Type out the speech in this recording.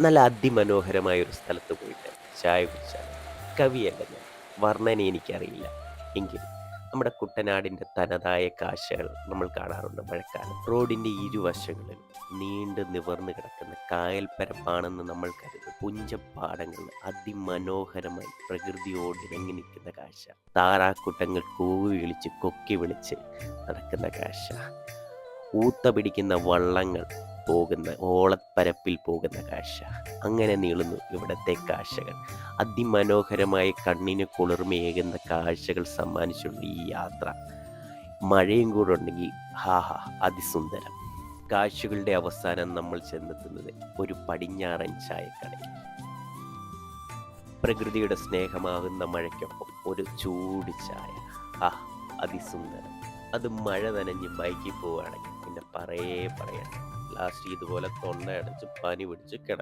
നല്ല അതിമനോഹരമായ ഒരു സ്ഥലത്ത് പോയിട്ട് ചായ കുടിച്ചാൽ കവിയല്ല ഞാൻ, വർണ്ണന എനിക്കറിയില്ല. എങ്കിലും നമ്മുടെ കുട്ടനാടിൻ്റെ തനതായ കാഴ്ചകൾ നമ്മൾ കാണാറുണ്ട്. മഴക്കാലം റോഡിൻ്റെ ഇരുവശങ്ങളിലും നീണ്ടു നിവർന്നു കിടക്കുന്ന കായൽ പരപ്പാണെന്ന് നമ്മൾ കരുതും. പുഞ്ചപ്പാടങ്ങൾ അതിമനോഹരമായി പ്രകൃതിയോട് ഇണങ്ങി നിൽക്കുന്ന കാഴ്ച, താറാക്കുട്ടങ്ങൾ കൂവി വിളിച്ച് കൊക്കി വിളിച്ച് നടക്കുന്ന കാഴ്ച, ഊത്ത പിടിക്കുന്ന വള്ളങ്ങൾ പോകുന്ന ഓളപ്പരപ്പിൽ പോകുന്ന കാഴ്ച, അങ്ങനെ നീളുന്നു ഇവിടത്തെ കാഴ്ചകൾ. അതിമനോഹരമായ കണ്ണിന് കുളിർമയേകുന്ന കാഴ്ചകൾ സമ്മാനിച്ചുള്ള ഈ യാത്ര, മഴയും കൂടെ ഉണ്ടെങ്കിൽ ഹാഹാ അതിസുന്ദരം. കാഴ്ചകളുടെ അവസാനം നമ്മൾ ചെന്നെത്തുന്നത് ഒരു പടിഞ്ഞാറൻ ചായക്കടയിൽ. പ്രകൃതിയുടെ സ്നേഹമാകുന്ന മഴയ്ക്കൊപ്പം ഒരു ചൂട് ചായ, ആ അതിസുന്ദരം. അത് മഴ നനഞ്ഞ് ബൈക്കിൽ പോവുകയാണെങ്കിൽ പിന്നെ പറയേ പറയണ്ട. ലാസ്റ്റ് ഇതുപോലെ തൊണ്ട അടച്ച് പനി പിടിച്ച് കിടക്കും.